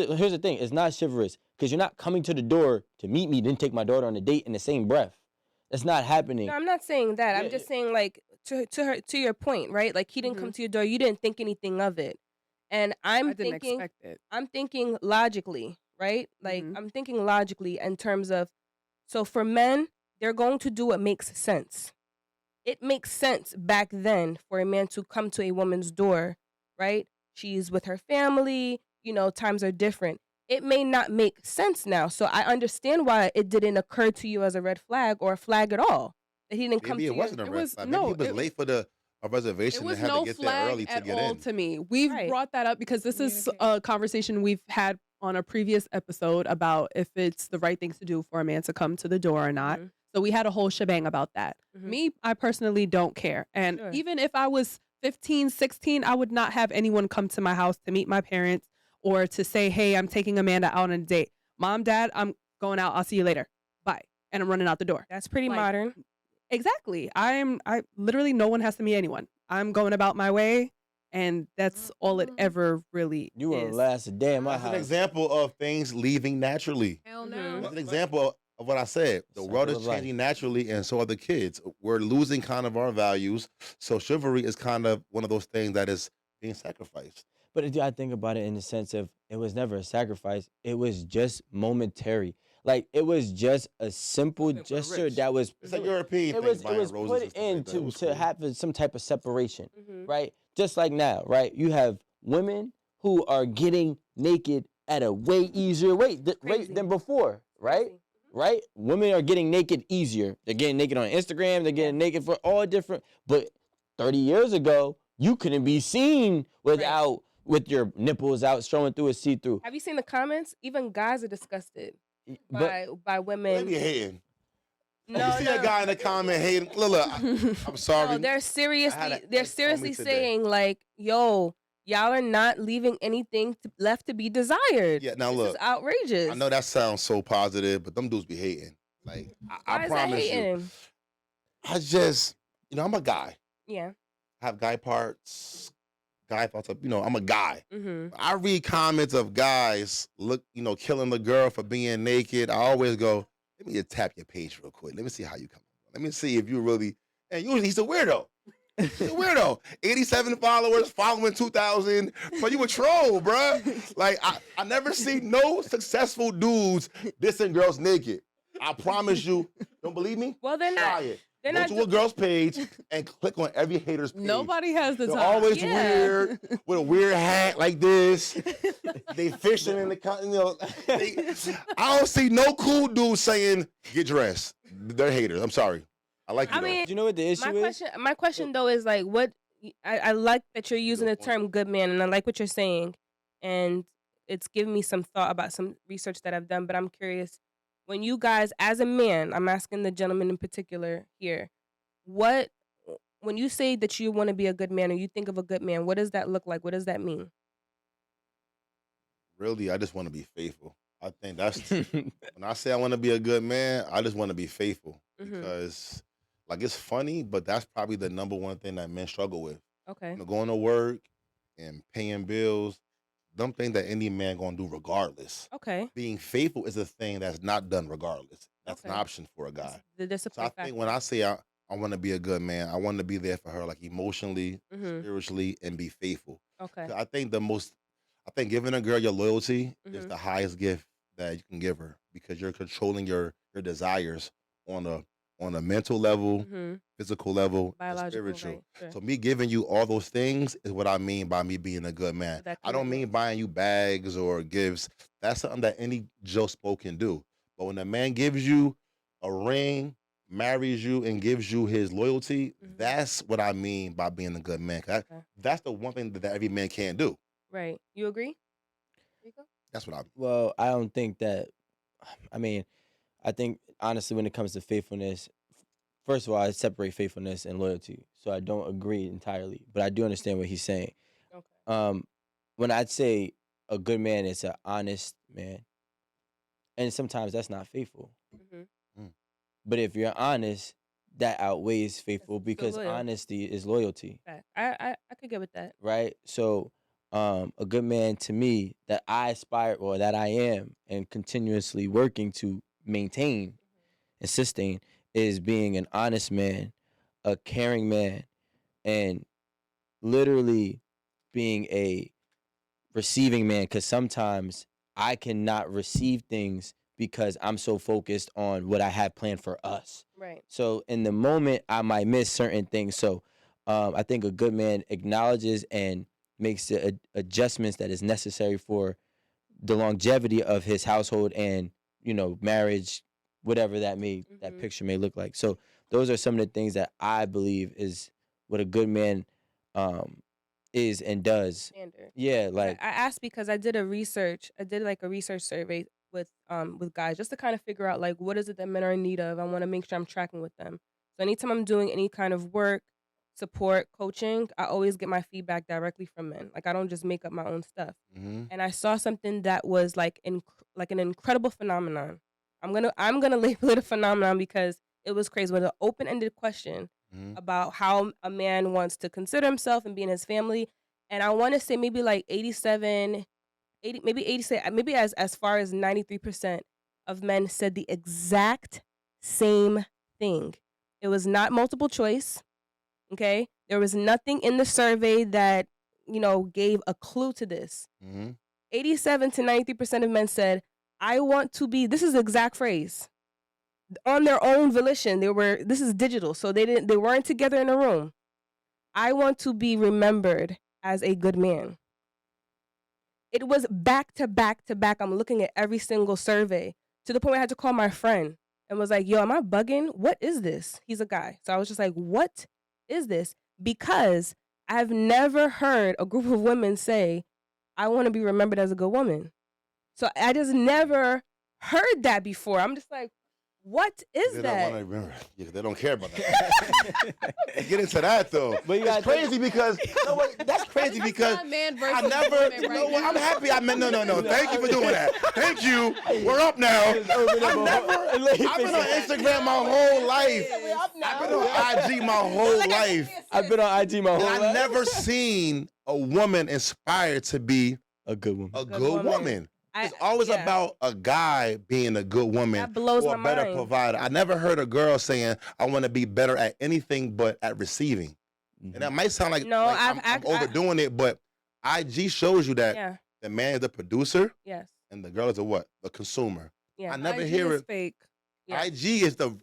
here's the thing: it's not chivalrous because you're not coming to the door to meet me, then take my daughter on a date in the same breath. That's not happening. No, I'm not saying that. Yeah, I'm just saying like to your point, right? Like he didn't come to your door, you didn't think anything of it. And I didn't expect it. I'm thinking logically, right? Like I'm thinking logically in terms of so for men, they're going to do what makes sense. It makes sense back then for a man to come to a woman's door, right? She's with her family, times are different. It may not make sense now. So I understand why it didn't occur to you as a red flag or a flag at all. That he didn't come Maybe to it you. wasn't a It red was flag. Maybe he was no. late for a It reservation and was had to no get there flag early to at get all in. to me. We've Right. brought that up because this is a conversation we've had on a previous episode about if it's the right things to do for a man to come to the door or not. Mhm. So we had a whole shebang about that. Mhm. Me, I personally don't care. And Sure. even if I was 15, 16, I would not have anyone come to my house to meet my parents or to say, hey, I'm taking Amanda out on a date. Mom, Dad, I'm going out. I'll see you later. Bye. And I'm running out the door. That's pretty Like, modern. Exactly. I literally no one has to meet anyone. I'm going about my way, and that's all it ever really You won't is. last a day in my That's an house. example of things leaving naturally. Hell no. That's an example of what I said. The world Cycle is of life. changing naturally, and so are the kids. We're losing kind of our values. So chivalry is kind of one of those things that is being sacrificed. But I think about it in the sense of it was never a sacrifice. It was just momentary. Like it was just a simple Something for the gesture rich. that was. It's a European It thing, was buying roses put and stuff like in that. It to was to cool. have some type of separation, Mhm. right? Just like now, right? You have women who are getting naked at a way easier rate Crazy. than before, right? Crazy. Right? Women are getting naked easier. They're getting naked on Instagram. They're getting naked for all different. But 30 years ago, you couldn't be seen without with your nipples out, showing through a see-through. Have you seen the comments? Even guys are disgusted But by They women. be hating. No, you see a guy in the comment hating. Look, I'm sorry. No, they're I had seriously an they're ex tell me seriously today. saying like, "Yo, y'all are not leaving anything left to be desired." Yeah, now This look, is outrageous. I know that sounds so positive, but them dudes be hating. Like, Why I is that promise you, hating? I just, I'm a guy. Yeah. I have guy parts, guy thoughts. I'm a guy. Mhm. I read comments of guys killing the girl for being naked. I always go, let me just tap your page real quick. Let me see how you come. Let me see if you really. And usually he's a weirdo. He's a weirdo. 87 followers, following 2,000. But you a troll, bruh. Like I never see no successful dudes dissing girls naked. I promise you. Don't believe me? Well, they're Try not. it. They're Go not. to a girl's page and click on every hater's page. Nobody has the They're time. always Yeah. weird with a weird hat like this. They fishing in the I don't see no cool dudes saying get dressed. They're haters. I'm sorry. I like you. I mean, do you know what the issue is? My question though is like, what? I like that you're using the Good point. term "good man," and I like what you're saying, and it's giving me some thought about some research that I've done. But I'm curious, when you guys, as a man, I'm asking the gentleman in particular here, what when you say that you want to be a good man or you think of a good man, what does that look like? What does that mean? Really, I just want to be faithful. I think that's when I say I want to be a good man, I just want to be faithful Mhm. because like it's funny, but that's probably the number one thing that men struggle with. Okay. Going to work and paying bills, them things that any man gonna do regardless. Okay. Being faithful is a thing that's not done regardless. That's an Okay. option for a guy. The So discipline I factor. think when I say I want to be a good man, I want to be there for her, like emotionally, Mhm. spiritually, and be faithful. Okay. 'Cause I think giving a girl your loyalty is Mhm. the highest gift that you can give her because you're controlling your desires on a mental level, Mhm. physical level, and Biological, spiritual. right? Sure. So me giving you all those things is what I mean by me being a good man. That I don't mean commitment. buying you bags or gifts. That's something that any Joe Spoke can do. But when a man gives you a ring, marries you, and gives you his loyalty, Mhm. that's what I mean by being a good man. 'Cause Okay. that's the one thing that every man can't do. Right. You agree, Rico? That's what I mean. Well, I don't think that. I mean, I think honestly, when it comes to faithfulness, first of all, I separate faithfulness and loyalty, so I don't agree entirely. But I do understand what he's saying. Okay. When I'd say a good man is an honest man, and sometimes that's not faithful. Mhm. Mm. But if you're honest, that outweighs That's faithful still because loyal. honesty is loyalty, Fact. I could get with that. right? So a good man to me that I aspire or that I am and continuously working to maintain and sustain is being an honest man, a caring man, and literally being a receiving man. Because sometimes I cannot receive things because I'm so focused on what I have planned for us. Right. So in the moment, I might miss certain things. So I think a good man acknowledges and makes the adjustments that is necessary for the longevity of his household and marriage, whatever that Mhm. picture may look like. So those are some of the things that I believe is what a good man is and does. Standard. Yeah, like I asked because I did like a research survey with guys just to kind of figure out like what is it that men are in need of. I want to make sure I'm tracking with them. So anytime I'm doing any kind of work, support, coaching, I always get my feedback directly from men. Like I don't just make up my own stuff. Mm-hmm. And I saw something that was like an incredible phenomenon. I'm gonna label it a phenomenon because it was crazy. It was an open-ended question Mm-hmm. about how a man wants to consider himself and be in his family. And I want to say maybe like 87, 80, maybe 87, maybe as far as 93% of men said the exact same thing. It was not multiple choice. Okay. There was nothing in the survey that, gave a clue to this. Mm-hmm. 87 to 93% of men said, I want to be, this is the exact phrase, on their own volition. This is digital, so they weren't together in a room. I want to be remembered as a good man. It was back to back to back. I'm looking at every single survey to the point where I had to call my friend and was like, yo, am I bugging? What is this? He's a guy. So I was just like, what is this? Because I've never heard a group of women say, I want to be remembered as a good woman. So I just never heard that before. I'm just like, what is They that? don't want to remember. Yeah, they don't care about that. Get into that though. But you It's gotta crazy because that's crazy because Not man I versus never. woman You right know what? now. I'm happy. No. Thank you for doing that. Thank you. We're up now. I've been on Instagram my whole life. I've been on IG my whole life. I've been on IG my whole And life. I've never seen a woman inspired to be a good woman. a Good good woman. woman. It's always yeah. about a guy being a good woman That blows or a my better mind. provider. I never heard a girl saying, I want to be better at anything but at receiving. And that might sound like, No, I'm overdoing it, but IG shows you that Yeah. the man is the producer Yes. and the girl is the what? The consumer. Yeah. I never IG hear is it. fake. Yeah. IG is the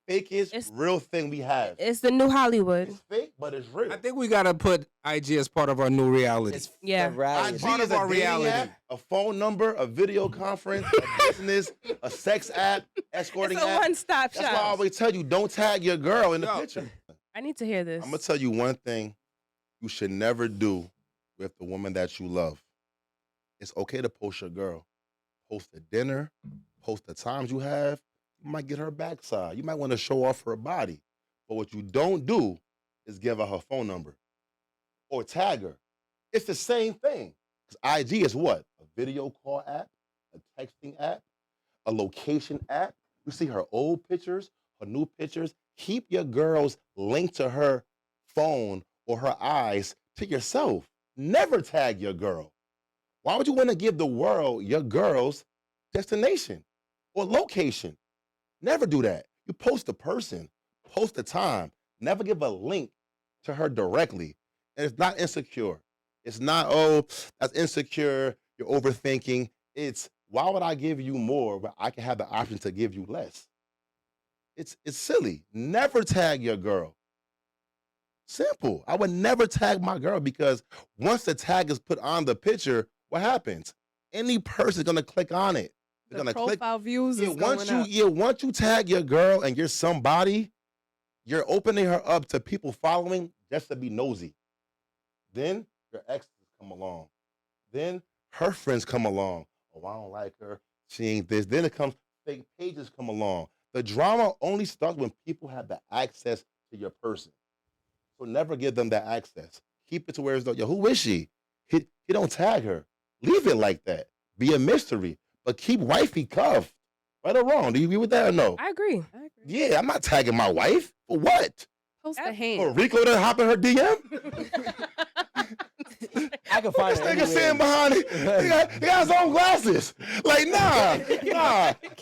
fakest It's- real thing we have. It's the new Hollywood. It's fake, but it's real. I think we gotta put IG as part of our new reality. It's Yeah. variety. IG part is of a our dating reality. app, a phone number, a video conference, a business, a sex app, escorting It's a app. one-stop That's why I shop. always tell you, don't tag your girl in the Yo. picture. I need to hear this. I'm gonna tell you one thing you should never do with the woman that you love. It's okay to post your girl. Post the dinner, post the times you have. You might get her backside. You might want to show off her body. But what you don't do is give her her phone number or tag her. It's the same thing. Because IG is what? A video call app, a texting app, a location app. You see her old pictures, her new pictures. Keep your girl's link to her phone or her eyes to yourself. Never tag your girl. Why would you want to give the world your girl's destination or location? Never do that. You post the person, post the time. Never give a link to her directly. And it's not insecure. It's not, oh, that's insecure. You're overthinking. It's, why would I give you more but I can have the option to give you less? It's silly. Never tag your girl. Simple. I would never tag my girl because once the tag is put on the picture, what happens? Any person's gonna click on it. They're The gonna click. profile views is Once going you up. once you tag your girl and you're somebody, you're opening her up to people following just to be nosy. Then your exes come along. Then her friends come along. Oh, I don't like her. She ain't this. Then it comes fake pages come along. The drama only starts when people have the access to your person. So never give them that access. Keep it to where it's like, yo, who is she? He don't tag her. Leave it like that. Be a mystery. But keep wifey cuffed. Right or wrong? Do you agree with that or no? I agree. I agree. Yeah, I'm not tagging my wife. For what? Post That- the hand. For Rico to hop in her DM? I can find This it. nigga sitting behind it. He got his own glasses. Like, nah.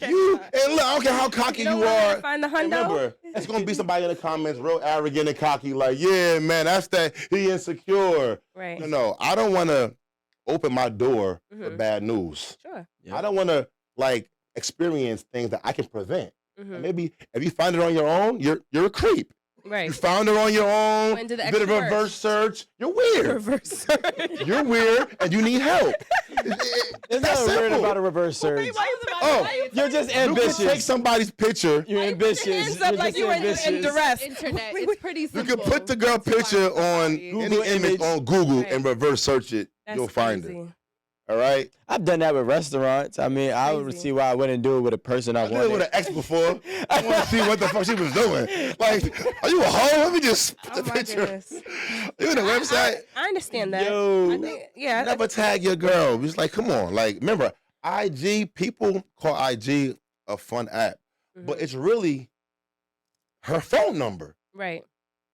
You, and look, I don't care how cocky You don't you know how are. to find the hundo? Remember, it's gonna be somebody in the comments real arrogant and cocky, like, yeah, man, that's that he insecure. Right. No, I don't wanna open my door for Mhm. bad news. Sure. Yeah. I don't wanna like experience things that I can prevent. Mhm. And maybe if you find it on your own, you're a creep. Right. You found it on your own, Went to the bit of extra work. reverse search. You're weird. Reverse search. You're weird, and you need help. There's That's nothing weird simple. about a reverse search. Oh, You're just You can ambitious. take somebody's picture. You're Why you put your ambitious. hands up You're like just you were in ambitious. duress? Internet. It's pretty You simple. can put the girl picture on any Google image image. on Google Right. and reverse search it. That's You'll find crazy. it. All right. I've done that with restaurants. I mean, I would Crazy. see why I wouldn't do it with a person I I did it wanted. with an ex before. I want to see what the fuck she was doing. Like, are you a hoe? Let me just put Oh the my picture. goodness. You in the website? I understand that. Yo. I think, yeah. Never tag your girl. It's like, come on. Like, remember, IG, people call IG a fun app, but Mhm. it's really her phone number. Right.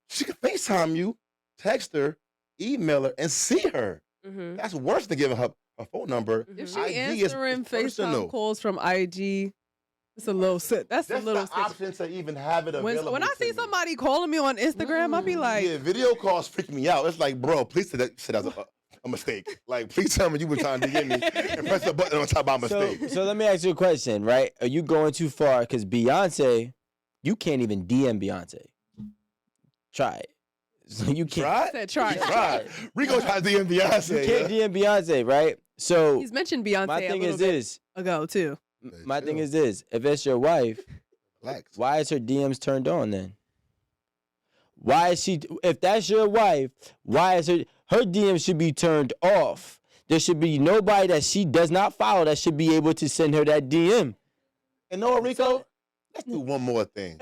She can FaceTime you, text her, email her, and see her. Mm-hmm. That's worse than giving her a phone number. If she IG is answering personal. FaceTime calls from IG, it's a little sit. That's a That's little the sketchy. option to even have it available. When I to see me. somebody calling me on Instagram, I'll be like, Yeah, video calls freak me out. It's like, bro, please say that shit as a mistake. Like, please tell me you were trying to get me and press the button on top of my mistake. So let me ask you a question, right? Are you going too far? Because Beyonce, you can't even DM Beyonce. Try it. So you can't. Try it? said, try You it. tried. Rico tried to DM Beyonce. You can't yeah. DM Beyonce, right? So he's mentioned Beyonce my a thing little is bit this. ago too. My thing Chill. is this. If it's your wife, Relax. why is her DMs turned on then? Why is she? If that's your wife, why is her DMs should be turned off? There should be nobody that she does not follow that should be able to send her that DM. And Noah Rico, let's do one more thing.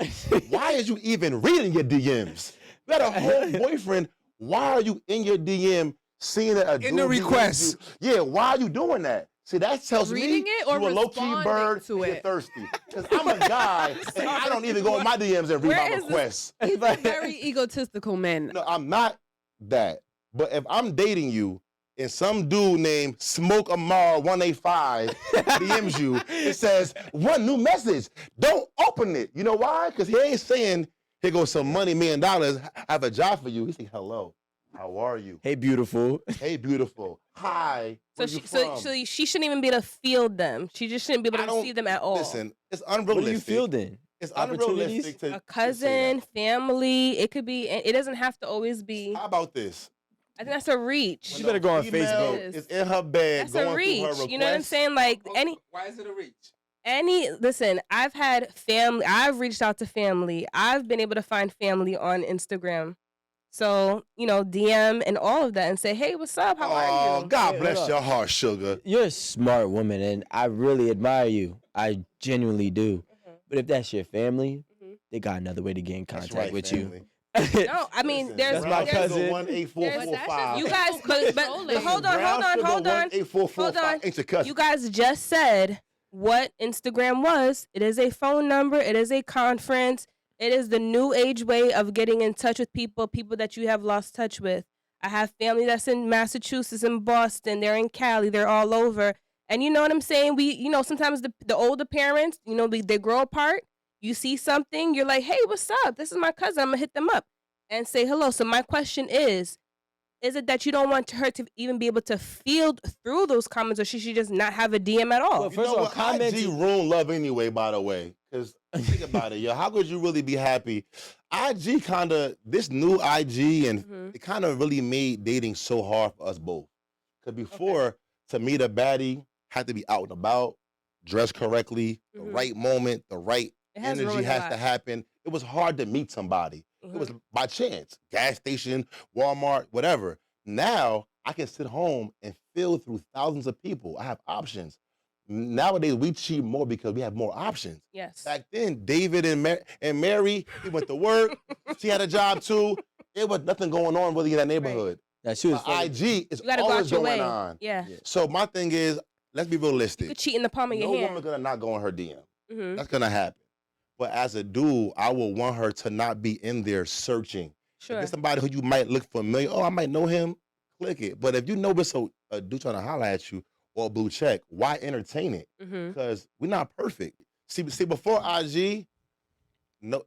Why is you even reading your DMs? You got a whole boyfriend. Why are you in your DM seeing that a dude In the DMs requests. you? Yeah, why are you doing that? See, that tells Reading me it or you a low-key responding bird to and you're it? thirsty. Because I'm a guy, and I don't even go in my DMs and read Where my is this- requests. He's a very egotistical man. No, I'm not that. But if I'm dating you and some dude named Smoke Amar 185 DMs you, it says, one new message. Don't open it. You know why? Because he ain't saying, here goes some money, $1 million. I have a job for you. He's saying, hello. How are you? Hey, beautiful. Hey, beautiful. Hi. So Where she, you so, from? so she shouldn't even be able to field them. She just shouldn't be able I to don't- receive them at all. Listen, it's What unrealistic. do you feel then? It's Opportunities? unrealistic to A to say cousin, that. family, it could be. It doesn't have to always be. How about this? I think that's a reach. She better go on Female Facebook. is in her bed That's going a through reach. her requests. You know what I'm saying? Like Why is it a reach? listen, I've had family. I've reached out to family. I've been able to find family on Instagram. So, DM and all of that and say, hey, what's up? How are you? God Hey, bless hold your up. heart, sugar. You're a smart woman, and I really admire you. I genuinely do. Mhm. But if that's your family, Mhm. they got another way to get in That's contact right, with family. you. No, I mean, Listen, there's, That's my there's cousin. 18445. you guys, but hold on, hold on. 18445 ain't your cousin. You guys just said what Instagram was. It is a phone number. It is a conference. It is the new age way of getting in touch with people that you have lost touch with. I have family that's in Massachusetts and Boston. They're in Cali. They're all over. And you know what I'm saying? Sometimes the older parents, they grow apart. You see something, you're like, hey, what's up? This is my cousin. I'm going to hit them up and say hello. So my question is it that you don't want her to even be able to field through those comments, or she should just not have a DM at all? Well, You first know of all, what? comments- IG ruin love anyway, by the way. Because think about it, yo. How could you really be happy? IG kind of, this new IG, and Mhm. it kind of really made dating so hard for us both. Because before, to meet a baddie, had to be out and about, dressed correctly, the Mhm. right moment, the right It has energy ruined a has lot. to happen. It was hard to meet somebody. It was Mhm. by chance. Gas station, Walmart, whatever. Now I can sit home and fill through thousands of people. I have options. Nowadays we cheat more because we have more options. Yes. Back then, David and Mary, he went to work. She had a job too. There was nothing going on really in that neighborhood. Now, she was But funny. IG is You got to go always out your going way. on. Yeah. So my thing is, let's be You realistic. could cheat in the palm of No your woman hand. gonna not go in her DM. Mhm. That's gonna happen. But as a dude, I would want her to not be in there searching. If Sure. there's somebody who you might look familiar, oh, I might know him. click it. But if you know it's a dude trying to holler at you or a blue check, why entertain it? Mm-hmm. Because we're not perfect. See, before IG, no,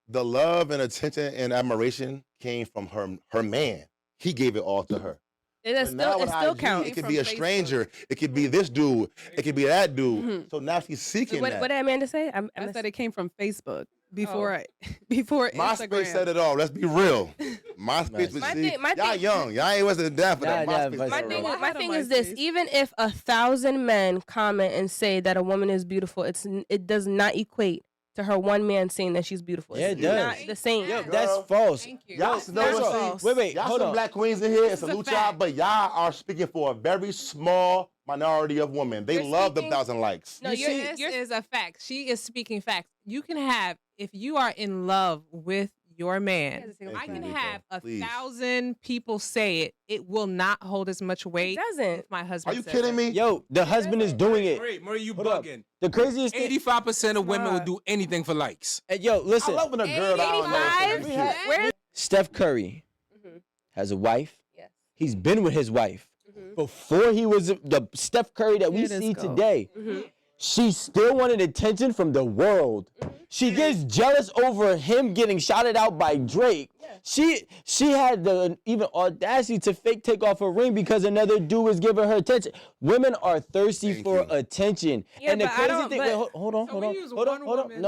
the love and attention and admiration came from her man. He gave it all to her. It still IG, counts. It could From be a Facebook. stranger. It could be this dude. It could be that dude. Mhm. So now she's seeking What, that. what did Amanda say? I said it came from Facebook before before MySpace Instagram. said it all. Let's be real. MySpace was My see, thing- my y'all thing- young. Y'all ain't wasn't down for that. Nah, MySpace but- My was thing, real. I my had a thing is this: MySpace. even if 1,000 men comment and say that a woman is beautiful, it does not equate to her one man saying that she's beautiful. Yeah, it It's does. not the same. Yo, Girl, that's false. Thank you. Y'all That's know not what? false. Wait, Y'all hold some on. black queens in here and This is a salute y'all, fact. but y'all are speaking for a very small minority of women. They You're love the speaking- 1,000 likes. No, You you're, see- you're This is a fact. She is speaking facts. You can have, if you are in love with your man, Thank I you, can Nico. have Please. 1,000 people say it. It will not hold as much weight it doesn't. if my husband Are you says kidding it. me? Yo, the husband is doing it. Marie, you Hold up. bugging. The craziest thing. 85% of women Nah. would do anything for likes. Hey, yo, I listen. love when a girl that I don't know is 85? cute. Where? Steph Curry Mhm. has a wife. Yes. He's been with his wife Mhm. before he was the Steph Curry that we Here this see go. today. Mhm. She still wanted attention from the world. She gets jealous over him getting shouted out by Drake. She had the even audacity to fake take off her ring because another dude was giving her attention. Women are thirsty Thank for you. attention. Yeah, and the but I crazy don't- thing, but- wait, hold on, So hold we on, use hold on, one hold on. woman.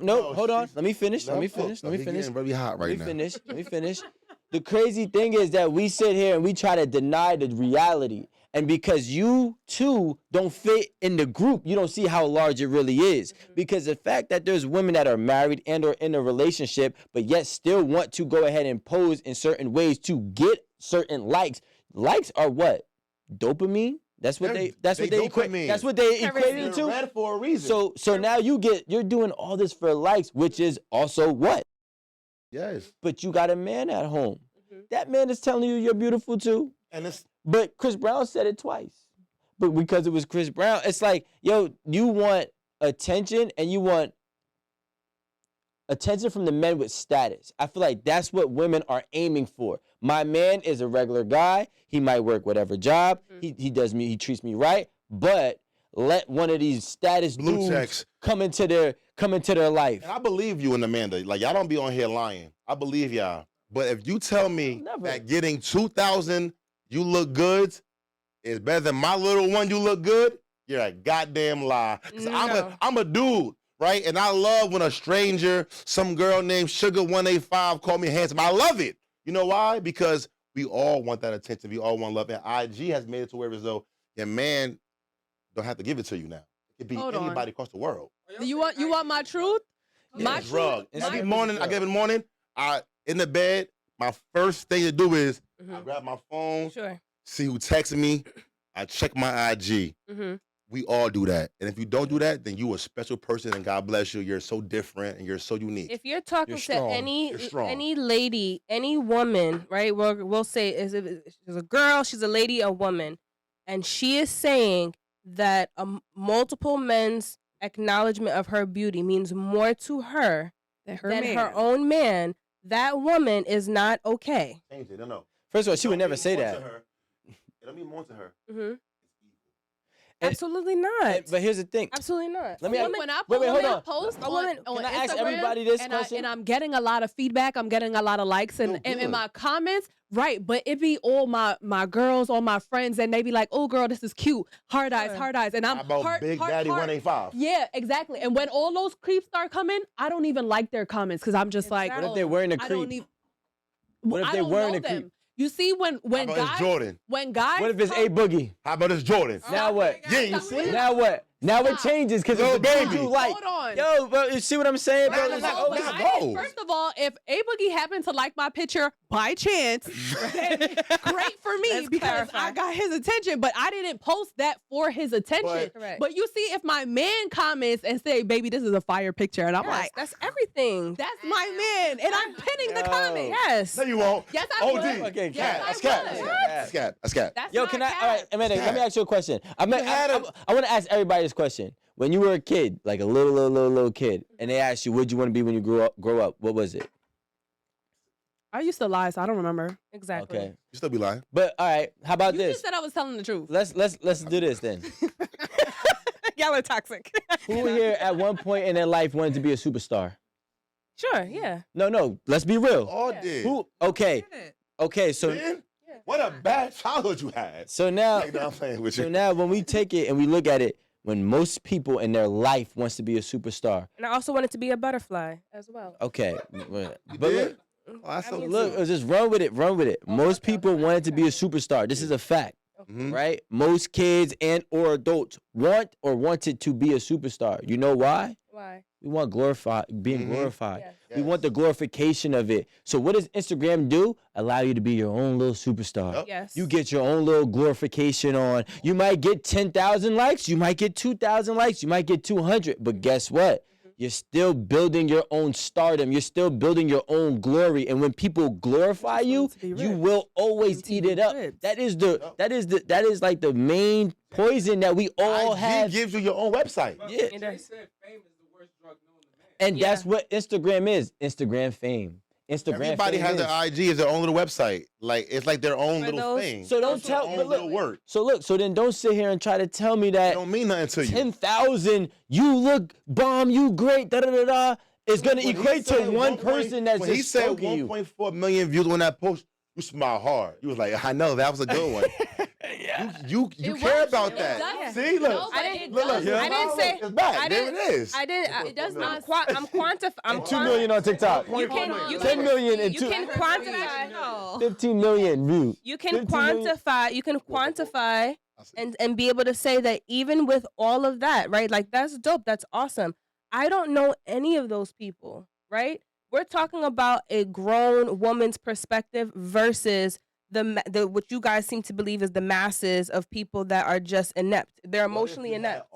No, hold on. she- Let me finish. Let me Let him finish. cook. Let me He finish. getting really hot right Let now. me finish. Let me finish. The crazy thing is that we sit here and we try to deny the reality. And because you too don't fit in the group, you don't see how large it really is. Because the fact that there's women that are married and or in a relationship, but yet still want to go ahead and pose in certain ways to get certain likes. Likes are what? Dopamine? That's what They're- that's what they they equate. dopamine. That's what they Currency. equate They're it to. red for a reason. So now you're doing all this for likes, which is also what? yes, But you got a man at home. Mhm. That man is telling you you're beautiful too. and it's But Chris Brown said it twice. But because it was Chris Brown, it's like, yo, you want attention and you want attention from the men with status. I feel like that's what women are aiming for. My man is a regular guy. He might work whatever job. He does me. He treats me right. But let one of these status Blue dudes checks. come into their life. And I believe you and Amanda. Like, y'all don't be on here lying. I believe y'all. But if you tell me Never. that getting 2,000 you look good is better than my little one you look good, you're a goddamn lie. 'Cause No. I'm a dude, right? And I love when a stranger, some girl named Sugar185 call me handsome. I love it. You know why? Because we all want that attention. We all want love. And IG has made it to where as though your man don't have to give it to you now. It could be Hold on. anybody across the world. You want my truth? Yeah, My it's drug. It's Every like- morning, I get up in the morning, I in the bed, my first thing to do is I Mhm. grab my phone, Sure. see who texted me, I check my IG. Mm-hmm. We all do that. And if you don't do that, then you a special person and God bless you. You're so different and you're so unique. If you're talking You're to strong. any You're strong. any lady, any woman, right? We'll say is she's a girl, she's a lady, a woman, and she is saying that multiple men's acknowledgement of her beauty means more to her Than her than man. her own man. That woman is not okay. Change it. No. First of all, she would Don't never mean say more that. to her. It don't mean more to her. Mm-hmm. And- Absolutely not. But here's the thing. Absolutely not. Let me A ask- woman- when I wait, hold on. post A woman- on Can I ask Instagram, everybody this and question? and I'm getting a lot of feedback. I'm getting a lot of likes and, Yo, and in good. my comments, right? But it be all my girls, all my friends, and they be like, "Oh, girl, this is cute, hard eyes, and I'm How about heart, Big heart, Daddy heart. 185? Yeah, exactly. And when all those creeps start coming, I don't even like their comments because I'm just like, Exactly. What if they're wearing a I don't creep? even. What if I they don't wearing know a creep? them. You see, when How about it's guys, Jordan? when guys, What if it's come- A Boogie? How about it's Jordan? Now what? Yeah, you see? Now what? Now it Stop. changes because Yo, it's the dude baby. you like. Hold on. Yo, bro, you see what I'm saying, bro? Nah, It's nah, like, nah, oh, nah, this- nah. I- go. First of all, if A Boogie happened to like my picture by chance, then great for me Let's because clarify. I got his attention. But I didn't post that for his attention. But- Correct. But you see, if my man comments and say, "Baby, this is a fire picture," and I'm Yes, like, that's everything. "That's my man," and I'm pinning the Yo. comment. Yes. No, you won't. Yes, I OD. would. Okay, Yes, cap. I That's cap. would. That's cap. That's cap. That's Yo, not can I? cap. All right, Amanda, let me ask you a question. I want to ask everybody this question. When you were a kid, like a little kid, and they asked you, "What'd you want to be when you grow up?" What was it? I used to lie, so I don't remember. Exactly. Okay. You still be lying. But all right, how about You this? just said I was telling the truth. Let's do this then. Y'all are toxic. Who here at one point in their life wanted to be a superstar? Sure, yeah. No. Let's be real. All did. Who? Okay. Okay. So Man, what a bad childhood you had. so now Like, no, I'm playing with so you. now when we take it and we look at it, when most people in their life wants to be a superstar. And I also wanted to be a butterfly as well. Okay. You But did? Mm, Oh, that's I so mean, look, just run with it. Most people wanted to be a superstar. This is a fact. Mhm. Right? Most kids and or adults wanted to be a superstar. You know why? Why? We want being Mhm. glorified. Yes. We want the glorification of it. So what does Instagram do? Allow you to be your own little superstar. Yup. Yes. You get your own little glorification on. You might get 10,000 likes. You might get 2,000 likes. You might get 200. But guess what? You're still building your own stardom. You're still building your own glory. And when people glorify just you, want to be you rich. will always Want to eat be it up. rich. That is like the main poison that we all IG have. gives you your own website. Yeah. It does. said fame is the worst drug known to man. And Yeah. that's what Instagram is. Instagram fame. Instagram Everybody fame has is. their IG as their own little website. Like it's like their own For little those- thing. So don't It's their tell- own but little look- word. So then don't sit here and try to tell me It that don't mean nothing to you. 10,000, you look bomb, you great, da da da da, is gonna When he equate to said one 1 person that's when just he said stroking you. 1.4 million views on that post, you smiled hard. You was like, I know that was a good one. You It care works. about It that. does. See, look. No, but I didn't- it Look, does. your I didn't smile, say- look, it's back. I There didn't- it is. I didn't. It does I'm not. I'm quantifying. And 2 million on TikTok. You can. You 10 can. million and You two- can quantify. No. 15 million views. You can 15 million. quantify. You can quantify I see. and be able to say that even with all of that, right? Like that's dope. That's awesome. I don't know any of those people, right? We're talking about a grown woman's perspective versus the what you guys seem to believe is the masses of people that are just inept. They're emotionally What if you had inept.